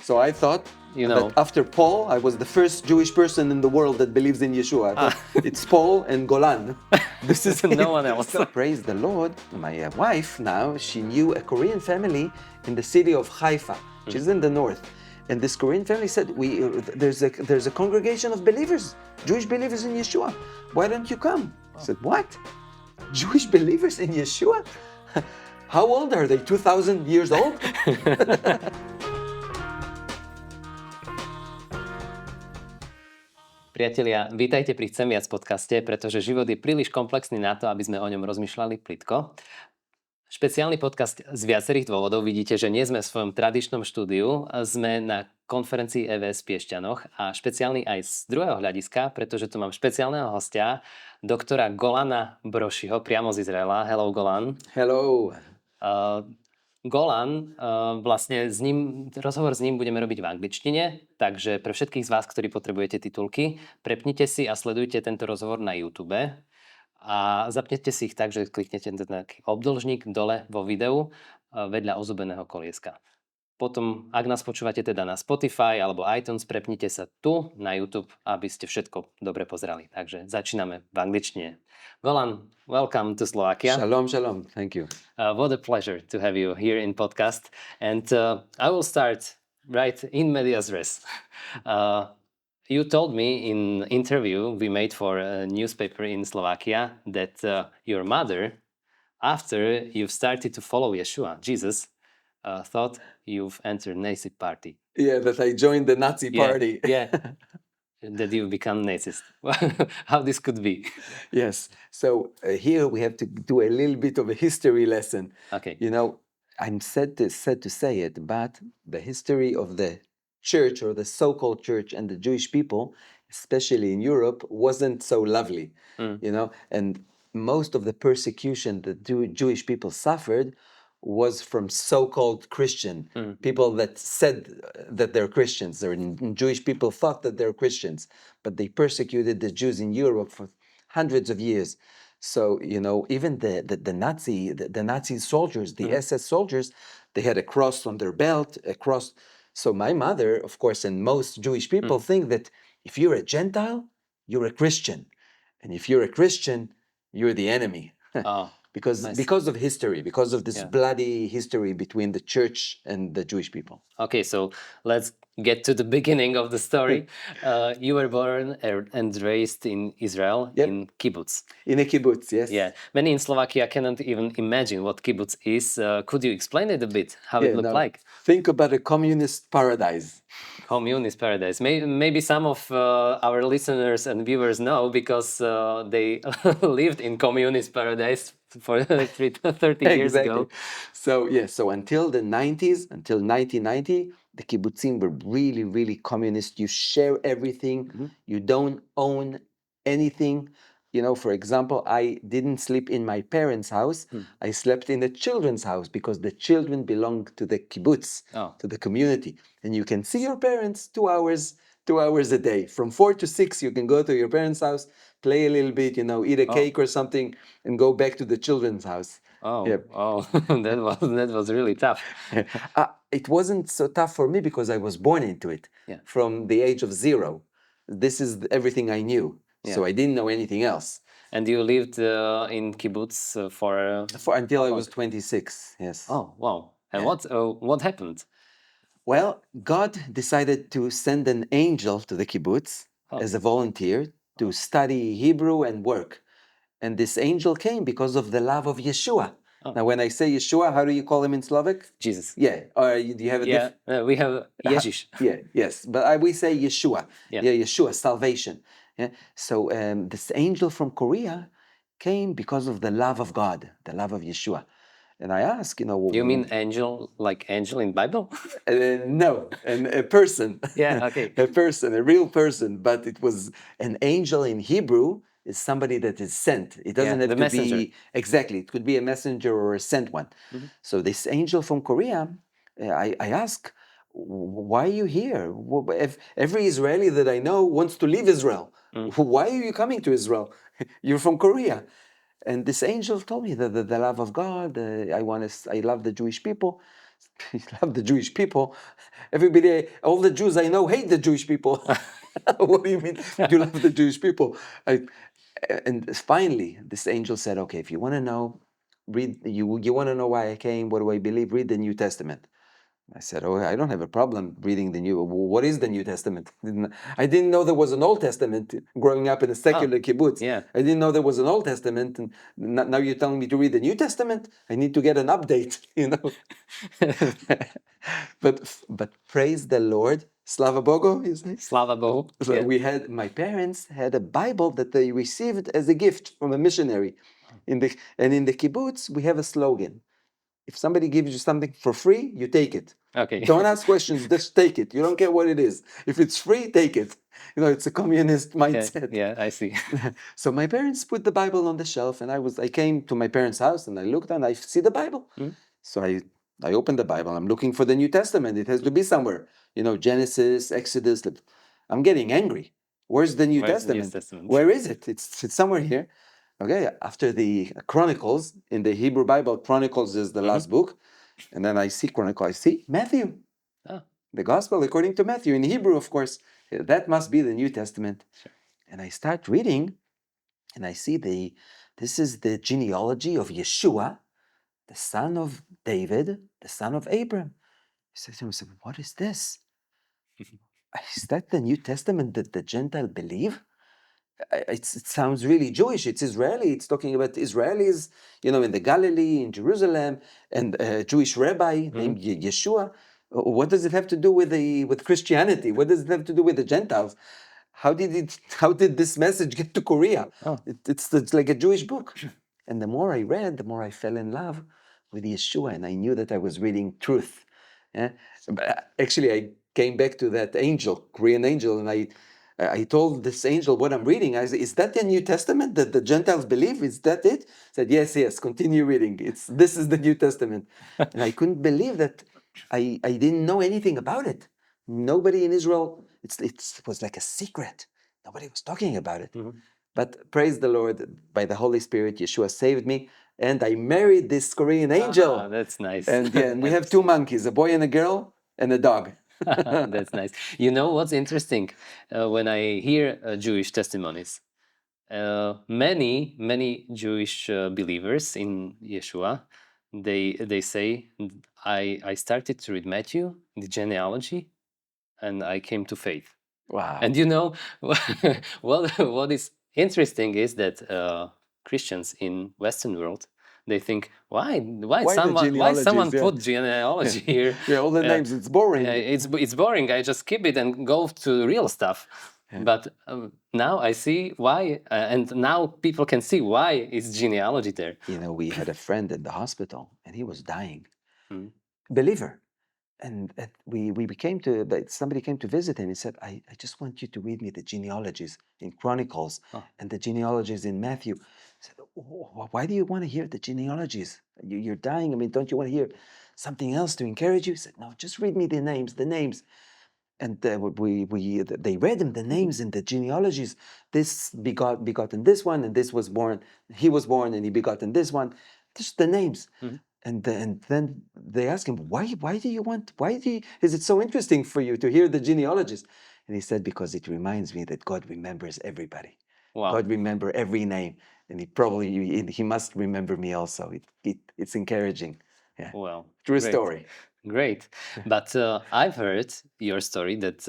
So I thought that after Paul, I was the first Jewish person in the world that believes in Yeshua. I thought it's Paul and Golan. This is no one else. So, praise the Lord. My wife now, she knew a Korean family in the city of Haifa, which is in the north. And this Korean family said, there's a congregation of believers, Jewish believers in Yeshua. Why don't you come? I said, what? Jewish believers in Yeshua? How old are they? 2,000 years old? Priatelia, vítajte pri Chcem viac podcaste, pretože život je príliš komplexný na to, aby sme o ňom rozmýšľali plitko. Špeciálny podcast z viacerých dôvodov. Vidíte, že nie sme v svojom tradičnom štúdiu, sme na konferencii EVS v Piešťanoch a špeciálny aj z druhého hľadiska, pretože tu mám špeciálneho hostia, doktora Golana Brošiho, priamo z Izraela. Hello, Golan. Hello. Golan, vlastne rozhovor s ním budeme robiť v angličtine, takže pre všetkých z vás, ktorí potrebujete titulky, prepnite si a sledujte tento rozhovor na YouTube a zapnete si ich tak, že kliknete ten taký obdĺžnik dole vo videu vedľa ozubeného kolieska. Potom, ak nás počúvate teda na Spotify alebo iTunes, prepnite sa tu na YouTube, aby ste všetko dobre pozerali. Takže začíname v angličtine. Golan, welcome to Slovakia. Shalom, shalom. Thank you. What a pleasure to have you here in podcast. And I will start right in medias res. You told me in interview we made for a newspaper in Slovakia that your mother, after you've started to follow Yeshua, Jesus, thought you've entered Nazi party. Yeah, that I joined the Nazi party. Yeah. That you become nacist. How this could be? Yes. So here we have to do a little bit of a history lesson. Okay. You know, I'm sad to say it, but the history of the church or the so-called church and the Jewish people, especially in Europe, wasn't so lovely. You know, and most of the persecution that Jewish people suffered was from so-called Christian people that said that they're Christians, or Jewish people thought that they're Christians, but they persecuted the Jews in Europe for hundreds of years. So, you know, even the Nazi soldiers, the SS soldiers, they had a cross on their belt, a cross. So my mother, of course, and most Jewish people think that if you're a Gentile, you're a Christian. And if you're a Christian, you're the enemy. Oh. Because of history, because of this bloody history between the church and the Jewish people. Okay, so let's get to the beginning of the story. You were born and raised in Israel, in kibbutz. In a kibbutz, yes. Yeah, many in Slovakia cannot even imagine what kibbutz is. Could you explain it a bit, how it looked like? Think about a communist paradise. Communist paradise. Maybe some of our listeners and viewers know because they lived in communist paradise for 30 years ago. So until the 90s, until 1990, the kibbutzim were really, really communist. You share everything. You don't own anything. You know, for example, I didn't sleep in my parents' house. I slept in the children's house because the children belong to the kibbutz, to the community. And you can see your parents 2 hours a day. From 4 to 6, you can go to your parents' house, play a little bit, you know, eat a cake or something, and go back to the children's house. That was really tough. It wasn't so tough for me because I was born into it from the age of 0. This is everything I knew. So I didn't know anything else. And you lived in kibbutz for until I was 26. Yes. Oh, wow. And what happened? Well, God decided to send an angel to the kibbutz as a volunteer to study Hebrew and work. And this angel came because of the love of Yeshua. Now, when I say Yeshua, how do you call him in Slovak? Jesus. Yeah. Or do you have a we have Ježiš. Yes. But we say Yeshua. Yeshua, salvation. Yeah. So this angel from Korea came because of the love of God, the love of Yeshua. And I asked, you know... You mean angel, like angel in Bible? No, a person. Yeah, okay. A person, a real person. But it was an angel in Hebrew is somebody that is sent. It doesn't have to messenger. be... Exactly. It could be a messenger or a sent one. So this angel from Korea, I asked, why are you here? If every Israeli that I know wants to leave Israel. Why are you coming to Israel? You're from Korea. And this angel told me that the love of God, I love the Jewish people. You love the Jewish people. Everybody, all the Jews I know hate the Jewish people. What do you mean you love the Jewish people? And finally, this angel said, okay, if you want to know, you want to know why I came, what do I believe, read the New Testament. I said, oh, I don't have a problem reading the New. What is the New Testament? I didn't know there was an Old Testament growing up in a secular kibbutz. Yeah. I didn't know there was an Old Testament. And now you're telling me to read the New Testament? I need to get an update, you know. But praise the Lord. Slava Bogo, you say? Slava Bohu. So Yeah. my parents had a Bible that they received as a gift from a missionary. In the kibbutz, we have a slogan. If somebody gives you something for free, you take it. Okay. Don't ask questions, just take it. You don't care what it is. If it's free, take it. You know, it's a communist mindset. Yeah, I see. So my parents put the Bible on the shelf, and I came to my parents' house and I looked and I see the Bible. So I opened the Bible. I'm looking for the New Testament. It has to be somewhere. You know, Genesis, Exodus. I'm getting angry. Where's the New Testament? Where is it? It's somewhere here. Okay, after the Chronicles, in the Hebrew Bible, Chronicles is the last book. And then I see Chronicle, I see Matthew. The Gospel according to Matthew, in Hebrew, of course. That must be the New Testament. Sure. And I start reading, and I see this is the genealogy of Yeshua, the son of David, the son of Abraham. I said to myself, what is this? Is that the New Testament that the Gentile believe? It sounds really Jewish. It's Israeli. It's talking about Israelis, you know, in the Galilee, in Jerusalem, and a Jewish rabbi named Yeshua. What does it have to do with Christianity? What does it have to do with the Gentiles? How did this message get to Korea? It's like a Jewish book. And the more I read, the more I fell in love with Yeshua, and I knew that I was reading truth. Yeah? Actually, I came back to that angel, Korean angel, and I told this angel what I'm reading. I said, is that the New Testament that the Gentiles believe? Is that it? He said, yes, continue reading. This is the New Testament. And I couldn't believe that I didn't know anything about it. Nobody in Israel, it was like a secret. Nobody was talking about it. But praise the Lord, by the Holy Spirit, Yeshua saved me. And I married this Korean angel. That's nice. And we have two monkeys, a boy and a girl, and a dog. That's nice. You know what's interesting? When I hear Jewish testimonies, many Jewish believers in Yeshua, they say, I started to read Matthew, the genealogy, and I came to faith. Wow. And you know, what is interesting is that Christians in Western world, they think, why someone put genealogy here? Yeah, all the names, it's boring. It's boring. I just skip it and go to real stuff. Yeah. But now I see why, and now people can see why is genealogy there. You know, we had a friend at the hospital, and he was dying, believer. And somebody came to visit him. He said, I just want you to read me the genealogies in Chronicles and the genealogies in Matthew. I said, why do you want to hear the genealogies? You're dying. I mean, don't you want to hear something else to encourage you? He said, no, just read me the names. And they read him the names in the genealogies. This begotten this one, and this was born. He was born, and he begotten this one. Just the names. And then they asked him, why is it so interesting for you to hear the genealogies? And he said, because it reminds me that God remembers everybody. Wow. God remembers every name, and he must remember me also. It's encouraging. Yeah. Well, true story. Great. But I've heard your story that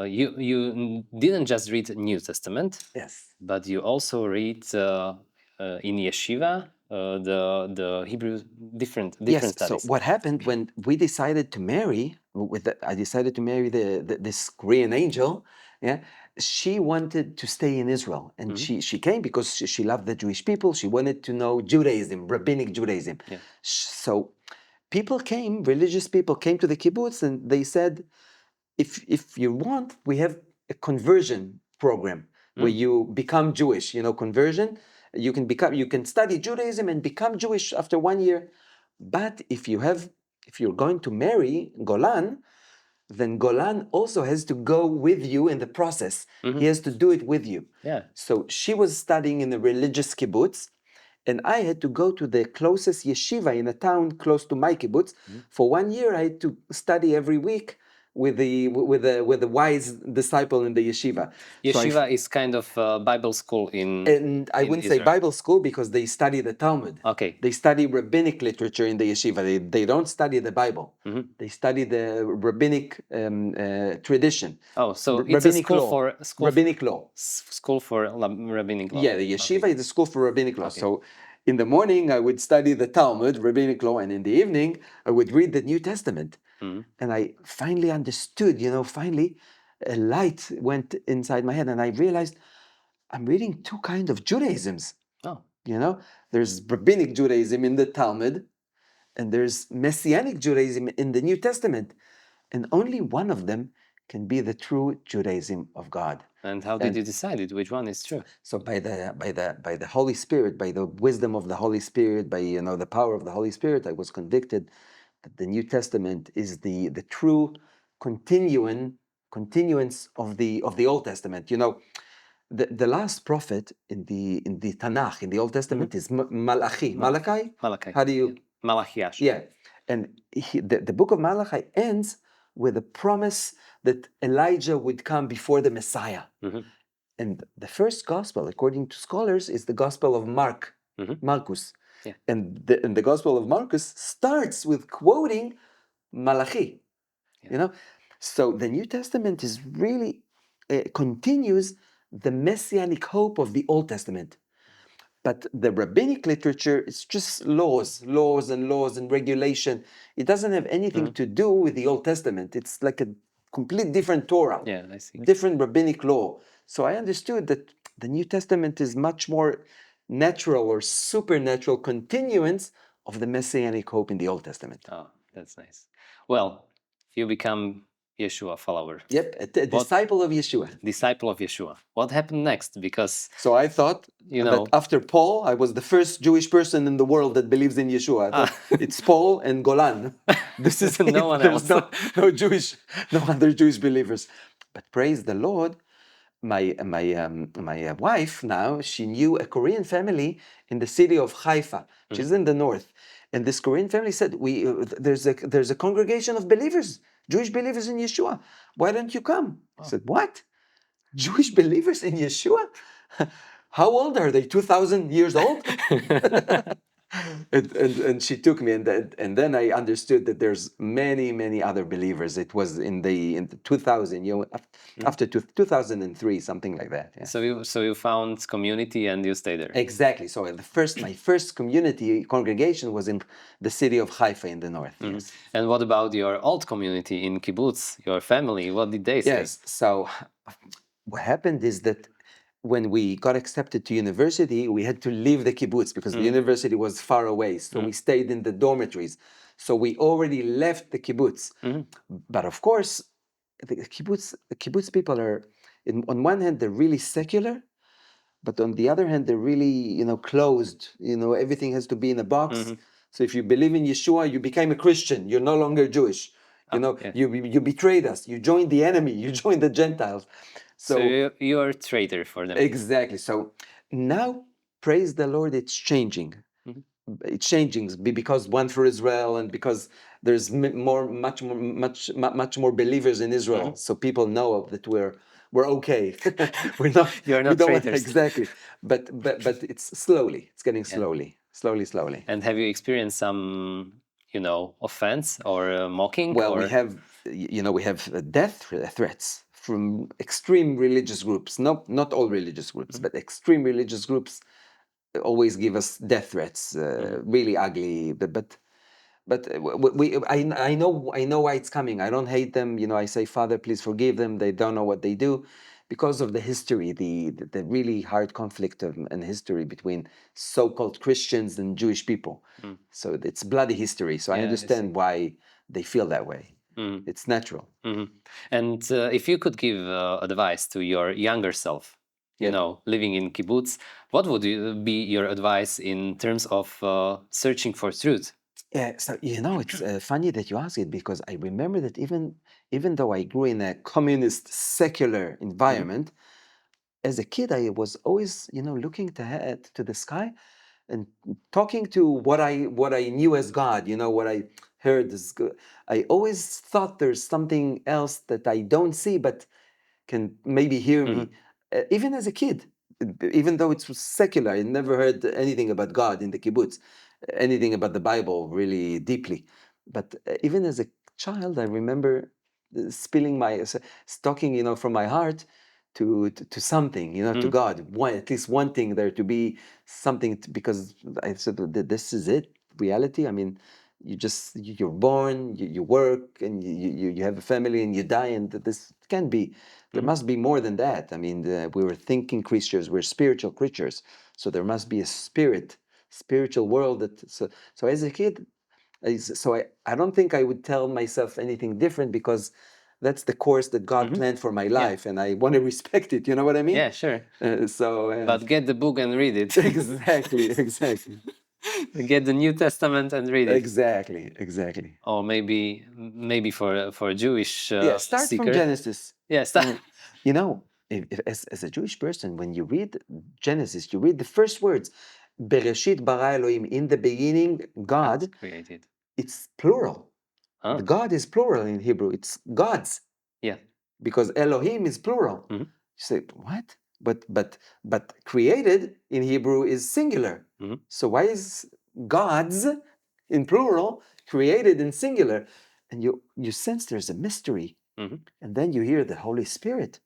you didn't just read New Testament. Yes. But you also read in yeshiva the Hebrew different studies. So what happened when we decided to marry? I decided to marry this Korean angel. Yeah, she wanted to stay in Israel, and she came because she loved the Jewish people. She wanted to know Judaism, rabbinic Judaism. Yeah. So religious people came to the kibbutz, and they said, if you want, we have a conversion program where you become Jewish. You know, conversion. You can study Judaism and become Jewish after 1 year. But if you're going to marry Golan, then Golan also has to go with you in the process. He has to do it with you. Yeah. So she was studying in the religious kibbutz, And I had to go to the closest yeshiva in a town close to my kibbutz. For 1 year, I had to study every week with the wise disciple in the yeshiva. Yeshiva is kind of Bible school in And I wouldn't say Israel. Bible school because they study the Talmud. Okay. They study rabbinic literature in the yeshiva. They don't study the Bible. They study the rabbinic tradition. Oh, so it's a Rabbinic school law. for Rabbinic law. school for rabbinic law. Yeah, the yeshiva is a school for rabbinic law. Okay. So in the morning, I would study the Talmud, rabbinic law, and in the evening, I would read the New Testament. And I finally understood, finally a light went inside my head and I realized I'm reading two kinds of Judaisms. Oh. There's rabbinic Judaism in the Talmud and there's Messianic Judaism in the New Testament. And only one of them can be the true Judaism of God. And how did you decide which one is true? So by the Holy Spirit, by the wisdom of the Holy Spirit, by the power of the Holy Spirit, I was convicted that the New Testament is the true continuance of the Old Testament. The last prophet in the Tanakh, in the Old Testament, is Malachi. Malachi? Malachi. How do you? Malachiash. Yeah. And the book of Malachi ends with a promise that Elijah would come before the Messiah. And the first gospel, according to scholars, is the Gospel of Marcus. Yeah. And the Gospel of Marcus starts with quoting Malachi. Yeah. So the New Testament is really continues the messianic hope of the Old Testament. But the rabbinic literature is just laws and regulation. It doesn't have anything to do with the Old Testament. It's like a complete different Torah. Yeah, I see. Different rabbinic law. So I understood that the New Testament is much more natural or supernatural continuance of the messianic hope in the Old Testament. Oh, that's nice. Well, you become Yeshua follower. Yep, a disciple of Yeshua. Disciple of Yeshua. What happened next? Because so I thought that after Paul, I was the first Jewish person in the world that believes in Yeshua. I thought it's Paul and Golan. This is no one else. No other Jewish believers. But praise the Lord, my wife now, she knew a Korean family in the city of Haifa, which is in the north. And this Korean family said, there's a congregation of believers, Jewish believers in Yeshua. Why don't you come? I said, what? Jewish believers in Yeshua? How old are they? 2,000 years old? and she took me, and then I understood that there's many other believers. It was in the 2000, after 2003, something like that. Yeah. So you found community and you stayed there. Exactly. So my first community congregation was in the city of Haifa in the north. Yes. And what about your old community in kibbutz? Your family? What did they say? Yes. So what happened is that when we got accepted to university, we had to leave the kibbutz because the university was far away. So we stayed in the dormitories. So we already left the kibbutz. But of course, the kibbutz people are, on one hand, they're really secular, but on the other hand, they're really, closed. Everything has to be in a box. So if you believe in Yeshua, you became a Christian. You're no longer Jewish. You betrayed us. You joined the enemy. You joined the Gentiles. So you're a traitor for them. Exactly. So now, praise the Lord, it's changing. It's changing because one for Israel, and because there's much more believers in Israel. So people know that we're okay. We're not. You're not traitors. Exactly. But it's slowly. It's getting slowly. And have you experienced some, offense or mocking? Well, we have death threats from extreme religious groups. Not all religious groups, but extreme religious groups always give us death threats. Really ugly. But I know why it's coming. I don't hate them. I say, Father, please forgive them. They don't know what they do, because of the history, the really hard conflict and history between so-called Christians and Jewish people. So it's bloody history. So I understand why they feel that way. It's natural. And if you could give advice to your younger self, living in kibbutz, what would be your advice in terms of searching for truth? Yeah, so it's funny that you ask it, because I remember that even though I grew in a communist secular environment, as a kid I was always looking to the sky and talking to what I knew as God, what I heard is good. I always thought there's something else that I don't see, but can maybe hear me. Even as a kid, even though it was secular, I never heard anything about God in the kibbutz, anything about the Bible really deeply. But even as a child, I remember spilling talking, from my heart to something, to God. At least one thing there to be something, because I said this is it, reality. I mean, you're born, you work, and you have a family, and you die, and this can be. There must be more than that. I mean, we were thinking creatures, we're spiritual creatures, so there must be a spiritual world. So as a kid, I don't think I would tell myself anything different, because that's the course that God planned for my life, and I want to respect it. You know what I mean? Yeah, sure. So But get the book and read it. exactly. Get the New Testament and read it. Exactly. Or maybe for a Jewish Start seeker. from Genesis. Yeah, start. As a Jewish person, when you read Genesis, you read the first words, Bereshit bara Elohim, in the beginning, God created. It's plural. Huh? The God is plural in Hebrew. It's gods. Yeah. Because Elohim is plural. You say, what? But created in Hebrew is singular. So why is gods in plural created in singular? And you sense there's a mystery. And then you hear the Holy Spirit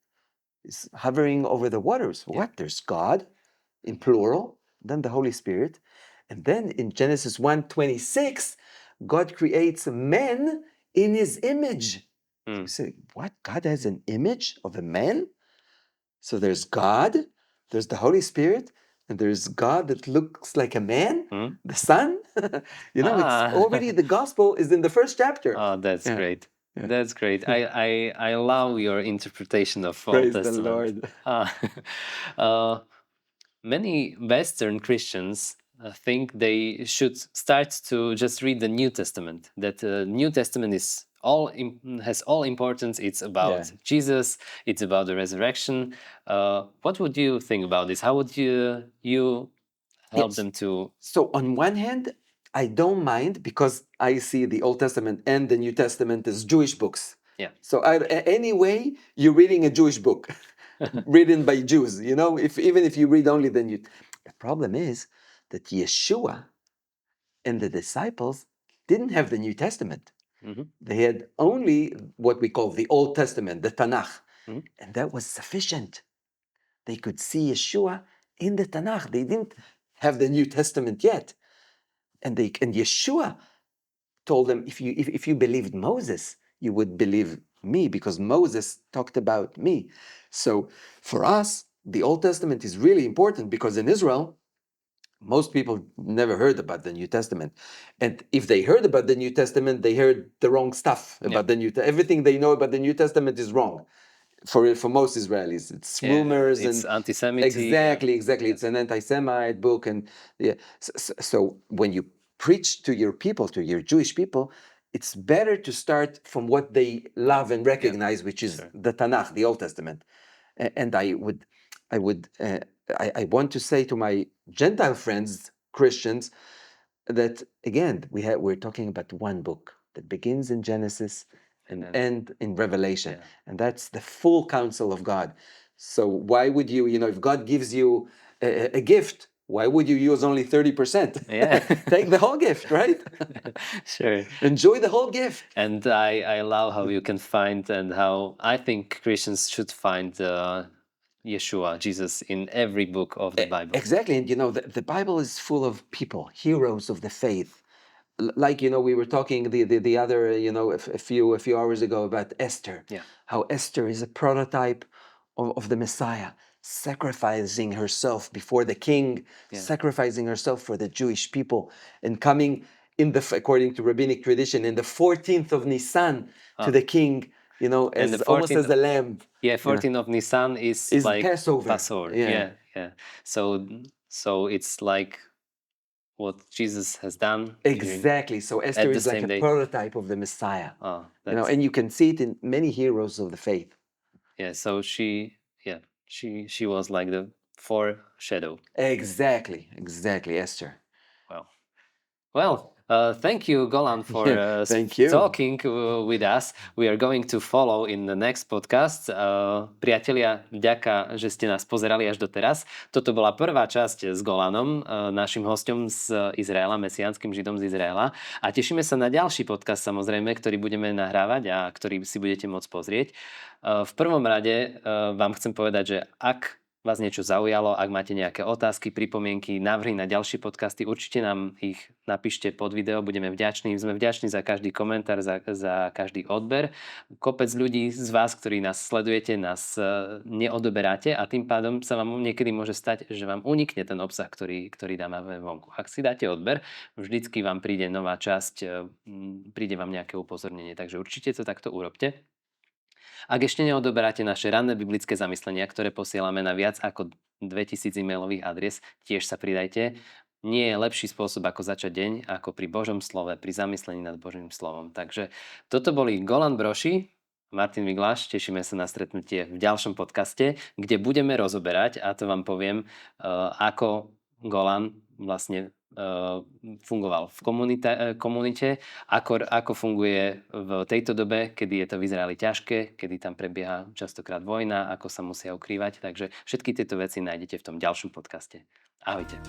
is hovering over the waters. What? There's God in plural, then the Holy Spirit. And then in Genesis 1:26, God creates men in his image. So you say, what? God has an image of a man? So there's God, there's the Holy Spirit, and there's God that looks like a man, the Son. It's already, the gospel is in the first chapter. Oh, that's great. Yeah. That's great. I love your interpretation of Praise Old Testament. the Lord. Many Western Christians think they should start to just read the New Testament. That the New Testament is has all importance. It's about Jesus. It's about the resurrection. What would you think about this? How would you help them to? So on one hand, I don't mind, because I see the Old Testament and the New Testament as Jewish books. Yeah. So anyway, you're reading a Jewish book, written by Jews. Even if you read only the New. The problem is that Yeshua and the disciples didn't have the New Testament. They had only what we call the Old Testament, the Tanakh, and that was sufficient. They could see Yeshua in the Tanakh. They didn't have the New Testament yet. And Yeshua told them, if you believed Moses, you would believe me, because Moses talked about me. So for us, the Old Testament is really important, because in Israel, most people never heard about the New Testament. And if they heard about the New Testament, they heard the wrong stuff about the New Testament. Everything they know about the New Testament is wrong. For most Israelis, it's rumors, it's and anti-Semitic. Exactly. It's an anti-Semite book, and so when you preach to your people, to your Jewish people, it's better to start from what they love and recognize, which is the Tanakh, the Old Testament. And I want to say to my Gentile friends, Christians, that again we're talking about one book that begins in Genesis and end in Revelation, and that's the full counsel of God. So why would you, if God gives you a gift, why would you use only 30%? Yeah. Take the whole gift, right? Sure. Enjoy the whole gift. And I love how you can find, and how I think Christians should find Yeshua, Jesus, in every book of the Bible. Exactly. And the Bible is full of people, heroes of the faith. Like we were talking the other a few hours ago about Esther. How Esther is a prototype of the Messiah, sacrificing herself before the king, sacrificing herself for the Jewish people, and coming according to rabbinic tradition, in the 14th of Nisan to the king, as almost as a lamb. Yeah, 14th of Nisan is like Passover. Yeah. So it's like what Jesus has done. Exactly. So Esther is like a prototype of the Messiah. And you can see it in many heroes of the faith. Yeah. So she was like the for shadow. Exactly, Esther. Well, thank you, Golan, for Thank you. talking with us. We are going to follow in the next podcast. Priatelia, vďaka, že ste nás pozerali až doteraz. Toto bola prvá časť s Golanom, našim hosťom z Izraela, mesiánskym židom z Izraela. A tešíme sa na ďalší podcast, samozrejme, ktorý budeme nahrávať a ktorý si budete môcť pozrieť. V prvom rade vám chcem povedať, že ak vás niečo zaujalo, ak máte nejaké otázky, pripomienky, návrhy na ďalšie podcasty, určite nám ich napíšte pod video, budeme vďační. Sme vďační za každý komentár, za každý odber. Kopec ľudí z vás, ktorí nás sledujete, nás neodoberáte a tým pádom sa vám niekedy môže stať, že vám unikne ten obsah, ktorý dávame vonku. Ak si dáte odber, vždycky vám príde nová časť, príde vám nejaké upozornenie, takže určite to takto urobte. Ak ešte neodoberáte naše ranné biblické zamyslenia, ktoré posielame na viac ako 2000 e-mailových adries, tiež sa pridajte. Nie je lepší spôsob, ako začať deň, ako pri Božom slove, pri zamyslení nad Božím slovom. Takže toto boli Golan Broshi, Martin Migláš, tešíme sa na stretnutie v ďalšom podcaste, kde budeme rozoberať, a to vám poviem, ako Golan vlastne fungoval v komunite, ako funguje v tejto dobe, kedy je to v Izraeli ťažké, kedy tam prebieha častokrát vojna, ako sa musia ukrývať. Takže všetky tieto veci nájdete v tom ďalšom podcaste. Ahojte.